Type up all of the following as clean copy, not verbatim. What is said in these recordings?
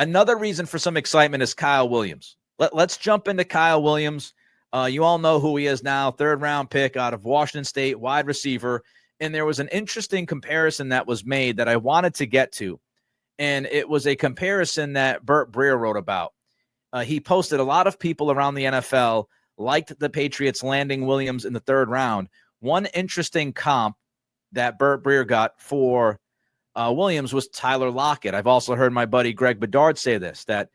Another reason for some excitement is Kyle Williams. Let's jump into Kyle Williams. You all know who he is now, third-round pick out of Washington State, wide receiver. And there was an interesting comparison that was made that I wanted to get to. And it was a comparison that Burt Breer wrote about. He posted a lot of people around the NFL liked the Patriots landing Williams in the third round. One interesting comp that Burt Breer got for Williams was Tyler Lockett. I've also heard my buddy Greg Bedard say this, that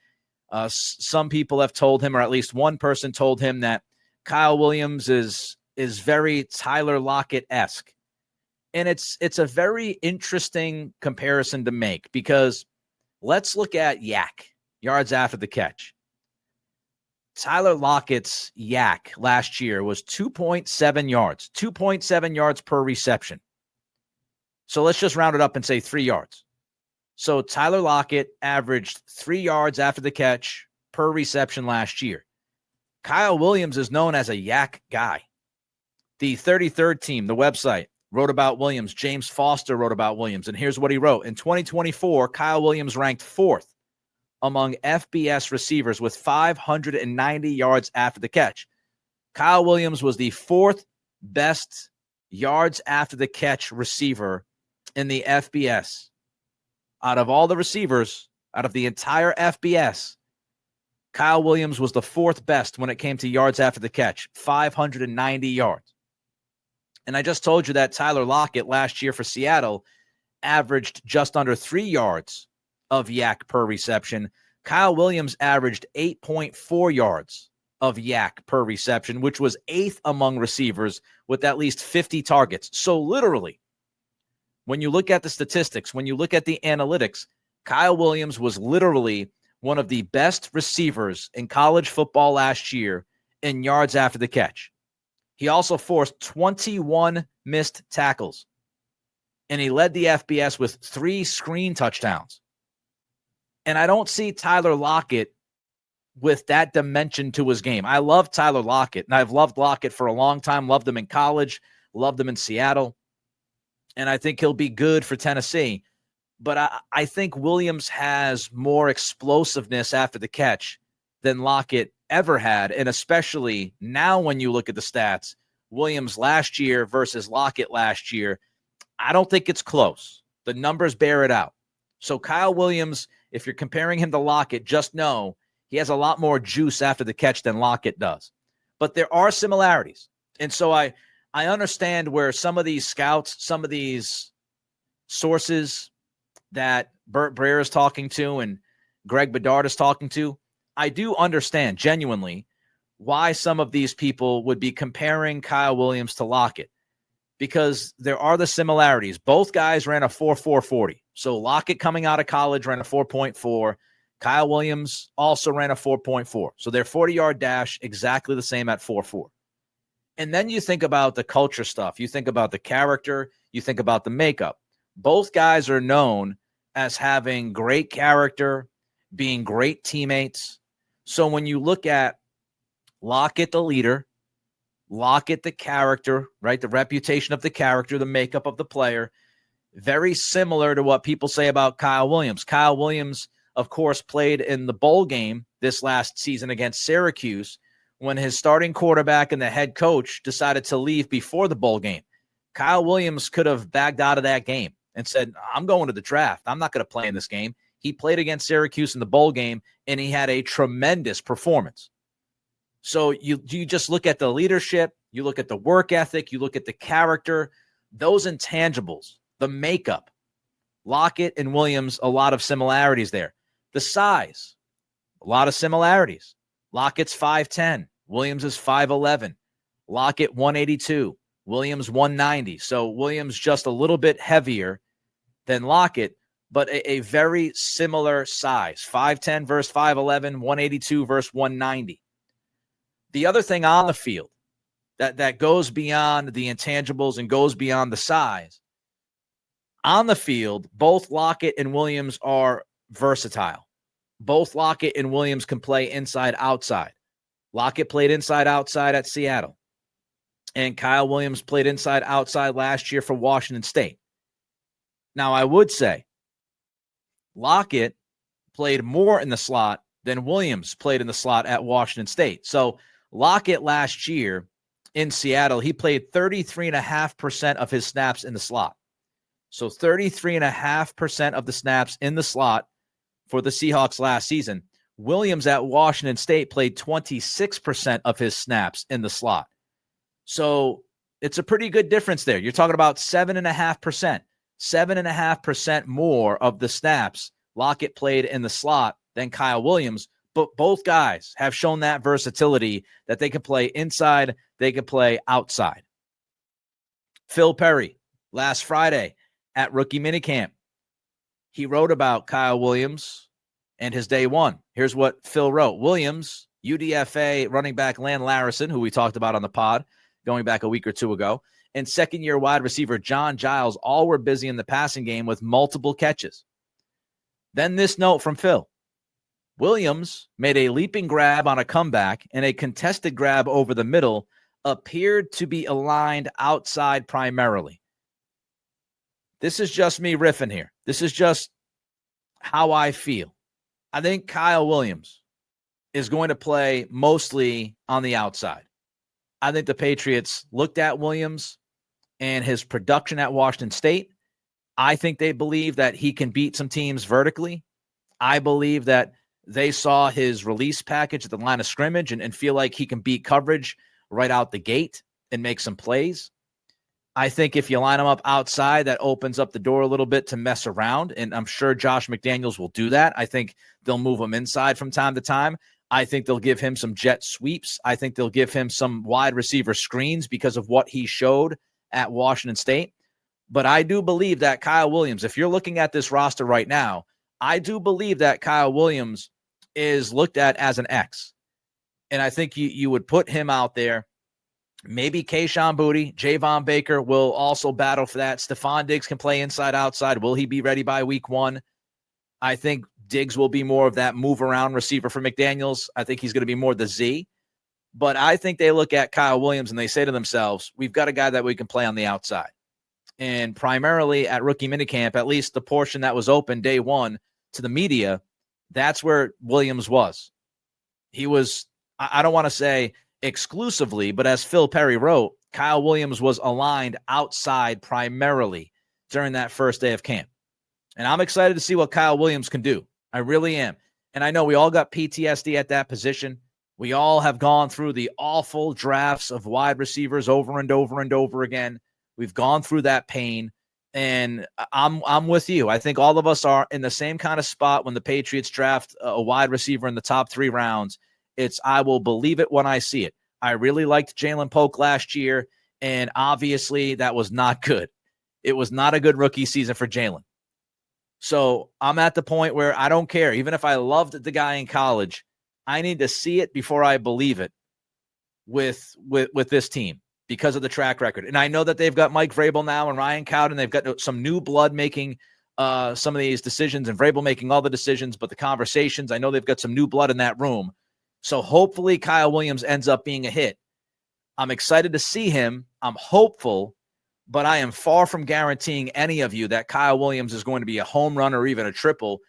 some people have told him, or at least one person told him, that Kyle Williams is very Tyler Lockett-esque. And it's a very interesting comparison to make, because let's look at yak, yards after the catch. Tyler Lockett's yak last year was 2.7 yards, 2.7 yards per reception. So let's just round it up and say 3 yards. So Tyler Lockett averaged 3 yards after the catch per reception last year. Kyle Williams is known as a yak guy. The 33rd team, the website, wrote about Williams. James Foster wrote about Williams, and here's what he wrote. In 2024, Kyle Williams ranked 4th among FBS receivers with 590 yards after the catch. Kyle Williams was the 4th best yards after the catch receiver in the FBS. Out of all the receivers, out of the entire FBS, Kyle Williams was the 4th best when it came to yards after the catch, 590 yards. And I just told you that Tyler Lockett last year for Seattle averaged just under 3 yards of yak per reception. Kyle Williams averaged 8.4 yards of yak per reception, which was 8th among receivers with at least 50 targets. So literally, when you look at the statistics, when you look at the analytics, Kyle Williams was literally one of the best receivers in college football last year in yards after the catch. He also forced 21 missed tackles, and he led the FBS with 3 screen touchdowns. And I don't see Tyler Lockett with that dimension to his game. I love Tyler Lockett, and I've loved Lockett for a long time, loved him in college, loved him in Seattle, and I think he'll be good for Tennessee. But I think Williams has more explosiveness after the catch than Lockett ever had, and especially now when you look at the stats, Williams last year versus Lockett last year, I don't think it's close. The numbers bear it out. So Kyle Williams, if you're comparing him to Lockett, just know he has a lot more juice after the catch than Lockett does. But there are similarities. And so I understand where some of these scouts, some of these sources that Burt Breer is talking to and Greg Bedard is talking to, I do understand genuinely why some of these people would be comparing Kyle Williams to Lockett, because there are the similarities. Both guys ran a 4.440. So Lockett coming out of college ran a 4.4. Kyle Williams also ran a 4.4. So their 40-yard dash exactly the same at 4.4. And then you think about the culture stuff. You think about the character. You think about the makeup. Both guys are known as having great character, being great teammates. So when you look at Lockett, the leader, Lockett, the character, right? The reputation of the character, the makeup of the player, very similar to what people say about Kyle Williams. Kyle Williams, of course, played in the bowl game this last season against Syracuse when his starting quarterback and the head coach decided to leave before the bowl game. Kyle Williams could have backed out of that game and said, I'm going to the draft. I'm not going to play in this game. He played against Syracuse in the bowl game, and he had a tremendous performance. So you just look at the leadership, you look at the work ethic, you look at the character, those intangibles, the makeup. Lockett and Williams, a lot of similarities there. The size, a lot of similarities. Lockett's 5'10", Williams is 5'11", Lockett 182, Williams 190. So Williams just a little bit heavier than Lockett, but a very similar size, 5'10 versus 5'11, 182 versus 190. The other thing on the field that goes beyond the intangibles and goes beyond the size, on the field, both Lockett and Williams are versatile. Both Lockett and Williams can play inside-outside. Lockett played inside-outside at Seattle, and Kyle Williams played inside-outside last year for Washington State. Now, I would say Lockett played more in the slot than Williams played in the slot at Washington State. So Lockett last year in Seattle, he played 33.5% of his snaps in the slot. So 33.5% of the snaps in the slot for the Seahawks last season. Williams at Washington State played 26% of his snaps in the slot. So it's a pretty good difference there. You're talking about 7.5%. 7.5% more of the snaps Lockett played in the slot than Kyle Williams. But both guys have shown that versatility that they can play inside, they can play outside. Phil Perry, last Friday at rookie minicamp, he wrote about Kyle Williams and his day one. Here's what Phil wrote. Williams, UDFA running back Lan Larison, who we talked about on the pod going back a week or two ago, and second-year wide receiver John Giles all were busy in the passing game with multiple catches. Then this note from Phil. Williams made a leaping grab on a comeback, and a contested grab over the middle appeared to be aligned outside primarily. This is just me riffing here. This is just how I feel. I think Kyle Williams is going to play mostly on the outside. I think the Patriots looked at Williams and his production at Washington State. I think they believe that he can beat some teams vertically. I believe that they saw his release package at the line of scrimmage and feel like he can beat coverage right out the gate and make some plays. I think if you line him up outside, that opens up the door a little bit to mess around, and I'm sure Josh McDaniels will do that. I think they'll move him inside from time to time. I think they'll give him some jet sweeps. I think they'll give him some wide receiver screens because of what he showed at Washington State. But I do believe that Kyle Williams, if you're looking at this roster right now, I do believe that Kyle Williams is looked at as an X. And I think you would put him out there. Maybe Kayshon Boutte, Javon Baker will also battle for that. Stephon Diggs can play inside, outside. Will he be ready by week one? I think Diggs will be more of that move-around receiver for McDaniels. I think he's going to be more the Z. But I think they look at Kyle Williams and they say to themselves, we've got a guy that we can play on the outside. And primarily at rookie minicamp, at least the portion that was open day one to the media, that's where Williams was. He was, I don't want to say exclusively, but as Phil Perry wrote, Kyle Williams was aligned outside primarily during that first day of camp. And I'm excited to see what Kyle Williams can do. I really am. And I know we all got PTSD at that position. We all have gone through the awful drafts of wide receivers over and over and over again. We've gone through that pain. And I'm with you. I think all of us are in the same kind of spot when the Patriots draft a wide receiver in the top 3 rounds. It's I will believe it when I see it. I really liked Jalen Polk last year, and obviously that was not good. It was not a good rookie season for Jalen. So I'm at the point where I don't care. Even if I loved the guy in college, I need to see it before I believe it with this team, because of the track record. And I know that they've got Mike Vrabel now and Ryan Cowden. They've got some new blood making some of these decisions, and Vrabel making all the decisions, but the conversations, I know they've got some new blood in that room. So hopefully Kyle Williams ends up being a hit. I'm excited to see him. I'm hopeful, but I am far from guaranteeing any of you that Kyle Williams is going to be a home run or even a triple.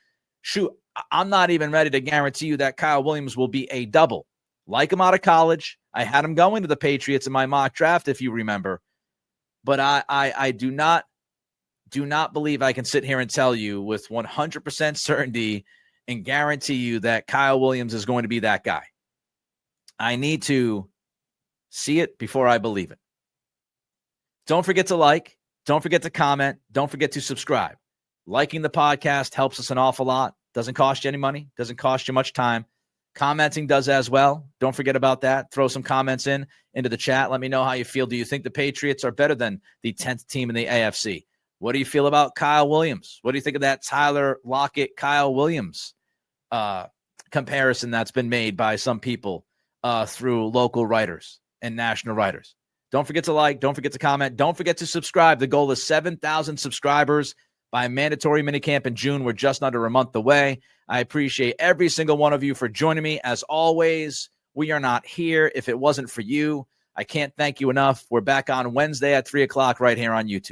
Shoot, I'm not even ready to guarantee you that Kyle Williams will be a double. Like him out of college. I had him going to the Patriots in my mock draft, if you remember. But I do not believe I can sit here and tell you with 100% certainty and guarantee you that Kyle Williams is going to be that guy. I need to see it before I believe it. Don't forget to like. Don't forget to comment. Don't forget to subscribe. Liking the podcast helps us an awful lot. Doesn't cost you any money. Doesn't cost you much time. Commenting does as well. Don't forget about that. Throw some comments into the chat. Let me know how you feel. Do you think the Patriots are better than the 10th team in the AFC? What do you feel about Kyle Williams? What do you think of that Tyler Lockett, Kyle Williams comparison that's been made by some people through local writers and national writers? Don't forget to like. Don't forget to comment. Don't forget to subscribe. The goal is 7,000 subscribers by mandatory minicamp in June. We're just under a month away. I appreciate every single one of you for joining me. As always, we are not here if it wasn't for you. I can't thank you enough. We're back on Wednesday at 3 o'clock right here on YouTube.